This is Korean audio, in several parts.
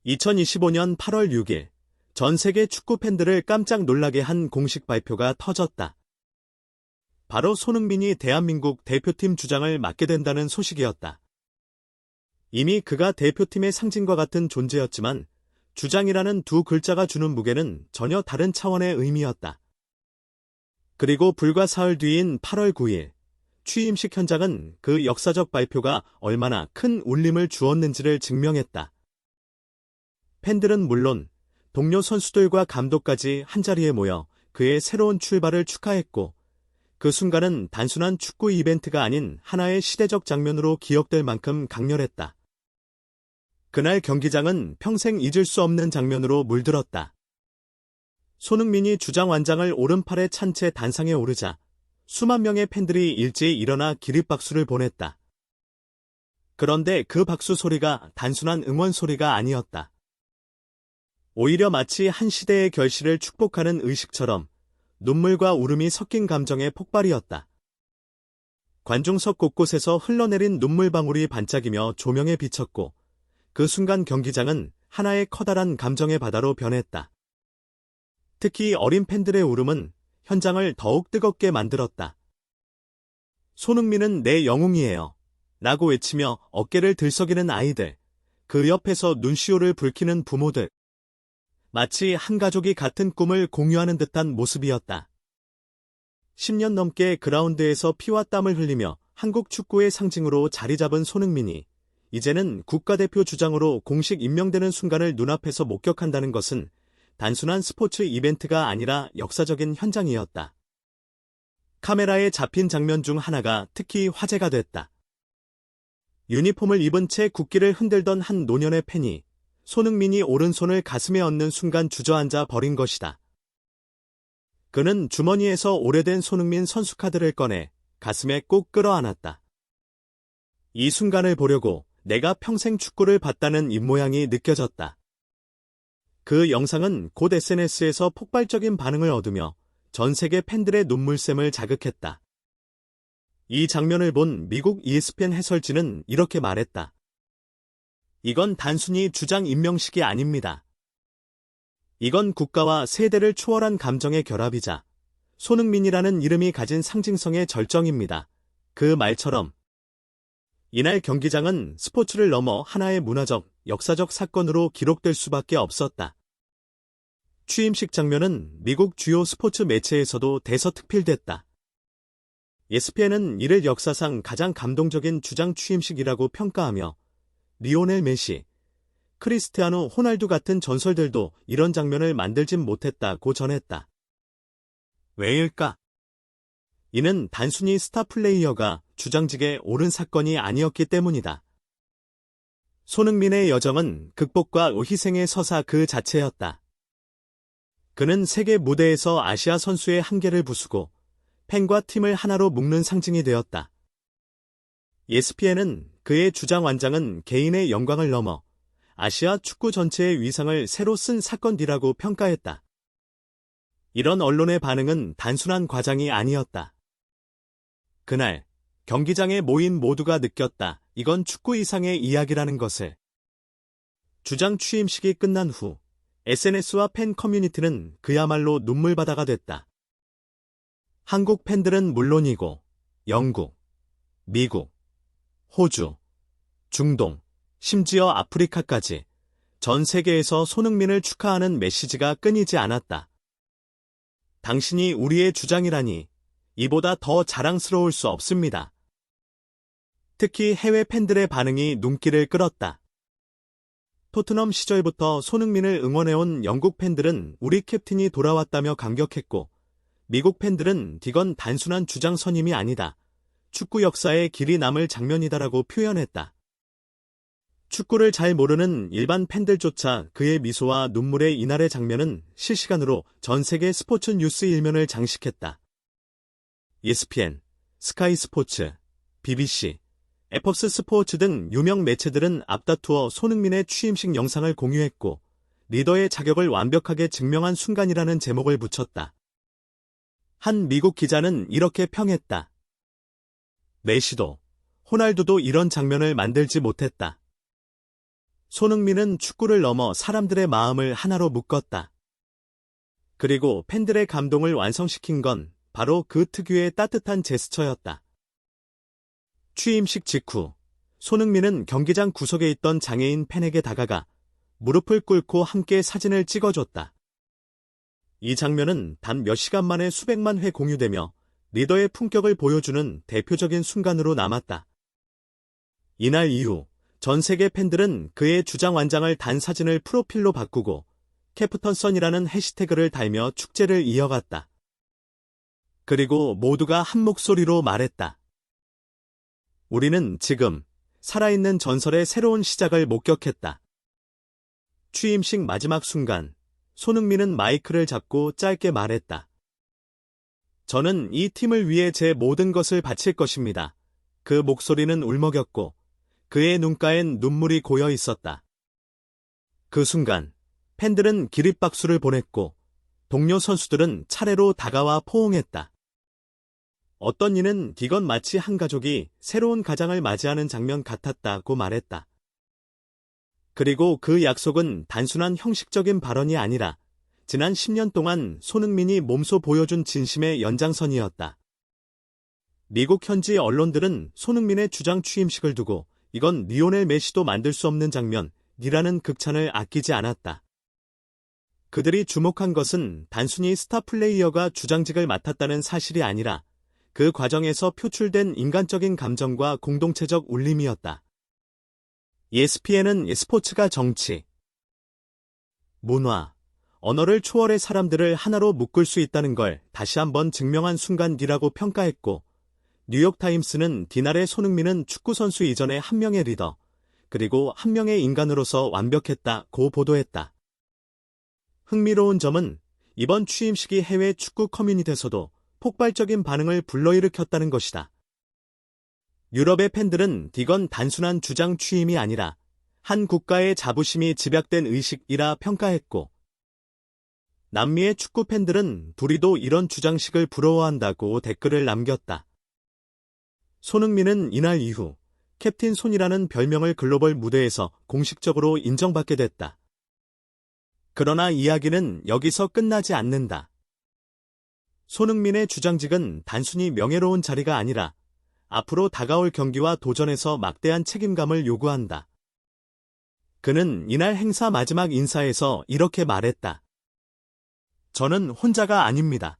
2025년 8월 6일, 전 세계 축구 팬들을 깜짝 놀라게 한 공식 발표가 터졌다. 바로 손흥민이 대한민국 대표팀 주장을 맡게 된다는 소식이었다. 이미 그가 대표팀의 상징과 같은 존재였지만 주장이라는 두 글자가 주는 무게는 전혀 다른 차원의 의미였다. 그리고 불과 사흘 뒤인 8월 9일, 취임식 현장은 그 역사적 발표가 얼마나 큰 울림을 주었는지를 증명했다. 팬들은 물론 동료 선수들과 감독까지 한자리에 모여 그의 새로운 출발을 축하했고, 그 순간은 단순한 축구 이벤트가 아닌 하나의 시대적 장면으로 기억될 만큼 강렬했다. 그날 경기장은 평생 잊을 수 없는 장면으로 물들었다. 손흥민이 주장 완장을 오른팔에 찬 채 단상에 오르자 수만 명의 팬들이 일제히 일어나 기립박수를 보냈다. 그런데 그 박수 소리가 단순한 응원 소리가 아니었다. 오히려 마치 한 시대의 결실을 축복하는 의식처럼 눈물과 울음이 섞인 감정의 폭발이었다. 관중석 곳곳에서 흘러내린 눈물방울이 반짝이며 조명에 비쳤고, 그 순간 경기장은 하나의 커다란 감정의 바다로 변했다. 특히 어린 팬들의 울음은 현장을 더욱 뜨겁게 만들었다. 손흥민은 내 영웅이에요 라고 외치며 어깨를 들썩이는 아이들, 그 옆에서 눈시울을 붉히는 부모들. 마치 한 가족이 같은 꿈을 공유하는 듯한 모습이었다. 10년 넘게 그라운드에서 피와 땀을 흘리며 한국 축구의 상징으로 자리 잡은 손흥민이 이제는 국가대표 주장으로 공식 임명되는 순간을 눈앞에서 목격한다는 것은 단순한 스포츠 이벤트가 아니라 역사적인 현장이었다. 카메라에 잡힌 장면 중 하나가 특히 화제가 됐다. 유니폼을 입은 채 국기를 흔들던 한 노년의 팬이 손흥민이 오른손을 가슴에 얹는 순간 주저앉아 버린 것이다. 그는 주머니에서 오래된 손흥민 선수 카드를 꺼내 가슴에 꼭 끌어안았다. 이 순간을 보려고 내가 평생 축구를 봤다는 입모양이 느껴졌다. 그 영상은 곧 SNS에서 폭발적인 반응을 얻으며 전 세계 팬들의 눈물샘을 자극했다. 이 장면을 본 미국 ESPN 해설진은 이렇게 말했다. 이건 단순히 주장 임명식이 아닙니다. 이건 국가와 세대를 초월한 감정의 결합이자 손흥민이라는 이름이 가진 상징성의 절정입니다. 그 말처럼 이날 경기장은 스포츠를 넘어 하나의 문화적, 역사적 사건으로 기록될 수밖에 없었다. 취임식 장면은 미국 주요 스포츠 매체에서도 대서특필됐다. ESPN은 이를 역사상 가장 감동적인 주장 취임식이라고 평가하며 리오넬 메시, 크리스티아노 호날두 같은 전설들도 이런 장면을 만들진 못했다고 전했다. 왜일까? 이는 단순히 스타 플레이어가 주장직에 오른 사건이 아니었기 때문이다. 손흥민의 여정은 극복과 희생의 서사 그 자체였다. 그는 세계 무대에서 아시아 선수의 한계를 부수고 팬과 팀을 하나로 묶는 상징이 되었다. ESPN은 그의 주장 완장은 개인의 영광을 넘어 아시아 축구 전체의 위상을 새로 쓴 사건이라고 평가했다. 이런 언론의 반응은 단순한 과장이 아니었다. 그날 경기장에 모인 모두가 느꼈다. 이건 축구 이상의 이야기라는 것을. 주장 취임식이 끝난 후 SNS와 팬 커뮤니티는 그야말로 눈물바다가 됐다. 한국 팬들은 물론이고 영국, 미국, 호주, 중동, 심지어 아프리카까지 전 세계에서 손흥민을 축하하는 메시지가 끊이지 않았다. 당신이 우리의 주장이라니 이보다 더 자랑스러울 수 없습니다. 특히 해외 팬들의 반응이 눈길을 끌었다. 토트넘 시절부터 손흥민을 응원해온 영국 팬들은 우리 캡틴이 돌아왔다며 감격했고, 미국 팬들은 이건 단순한 주장 선임이 아니다. 축구 역사에 길이 남을 장면이다라고 표현했다. 축구를 잘 모르는 일반 팬들조차 그의 미소와 눈물의 이날의 장면은 실시간으로 전 세계 스포츠 뉴스 일면을 장식했다. ESPN, 스카이 스포츠, BBC, 에폭스 스포츠 등 유명 매체들은 앞다투어 손흥민의 취임식 영상을 공유했고, 리더의 자격을 완벽하게 증명한 순간이라는 제목을 붙였다. 한 미국 기자는 이렇게 평했다. 메시도, 호날두도 이런 장면을 만들지 못했다. 손흥민은 축구를 넘어 사람들의 마음을 하나로 묶었다. 그리고 팬들의 감동을 완성시킨 건 바로 그 특유의 따뜻한 제스처였다. 취임식 직후 손흥민은 경기장 구석에 있던 장애인 팬에게 다가가 무릎을 꿇고 함께 사진을 찍어줬다. 이 장면은 단 몇 시간 만에 수백만 회 공유되며 리더의 품격을 보여주는 대표적인 순간으로 남았다. 이날 이후 전 세계 팬들은 그의 주장 완장을 단 사진을 프로필로 바꾸고 캡틴 선이라는 해시태그를 달며 축제를 이어갔다. 그리고 모두가 한 목소리로 말했다. 우리는 지금 살아있는 전설의 새로운 시작을 목격했다. 취임식 마지막 순간, 손흥민은 마이크를 잡고 짧게 말했다. 저는 이 팀을 위해 제 모든 것을 바칠 것입니다. 그 목소리는 울먹였고, 그의 눈가엔 눈물이 고여 있었다. 그 순간, 팬들은 기립박수를 보냈고, 동료 선수들은 차례로 다가와 포옹했다. 어떤 이는 이건 마치 한 가족이 새로운 가장을 맞이하는 장면 같았다고 말했다. 그리고 그 약속은 단순한 형식적인 발언이 아니라 지난 10년 동안 손흥민이 몸소 보여준 진심의 연장선이었다. 미국 현지 언론들은 손흥민의 주장 취임식을 두고 이건 리오넬 메시도 만들 수 없는 장면이라는 극찬을 아끼지 않았다. 그들이 주목한 것은 단순히 스타 플레이어가 주장직을 맡았다는 사실이 아니라 그 과정에서 표출된 인간적인 감정과 공동체적 울림이었다. ESPN은 스포츠가 정치, 문화, 언어를 초월해 사람들을 하나로 묶을 수 있다는 걸 다시 한번 증명한 순간이라고 평가했고, 뉴욕타임스는 디날의 손흥민은 축구선수 이전의 한 명의 리더, 그리고 한 명의 인간으로서 완벽했다고 보도했다. 흥미로운 점은 이번 취임식이 해외 축구 커뮤니티에서도 폭발적인 반응을 불러일으켰다는 것이다. 유럽의 팬들은 이건 단순한 주장 취임이 아니라 한 국가의 자부심이 집약된 의식이라 평가했고, 남미의 축구 팬들은 둘이도 이런 주장식을 부러워한다고 댓글을 남겼다. 손흥민은 이날 이후 캡틴 손이라는 별명을 글로벌 무대에서 공식적으로 인정받게 됐다. 그러나 이야기는 여기서 끝나지 않는다. 손흥민의 주장직은 단순히 명예로운 자리가 아니라 앞으로 다가올 경기와 도전에서 막대한 책임감을 요구한다. 그는 이날 행사 마지막 인사에서 이렇게 말했다. 저는 혼자가 아닙니다.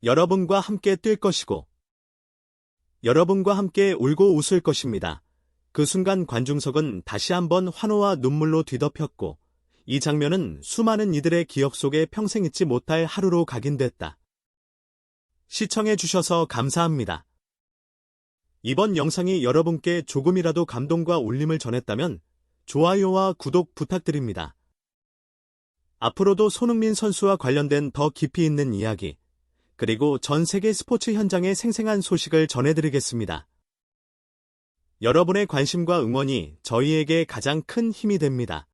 여러분과 함께 뛸 것이고, 여러분과 함께 울고 웃을 것입니다. 그 순간 관중석은 다시 한번 환호와 눈물로 뒤덮였고, 이 장면은 수많은 이들의 기억 속에 평생 잊지 못할 하루로 각인됐다. 시청해주셔서 감사합니다. 이번 영상이 여러분께 조금이라도 감동과 울림을 전했다면 좋아요와 구독 부탁드립니다. 앞으로도 손흥민 선수와 관련된 더 깊이 있는 이야기, 그리고 전 세계 스포츠 현장의 생생한 소식을 전해드리겠습니다. 여러분의 관심과 응원이 저희에게 가장 큰 힘이 됩니다.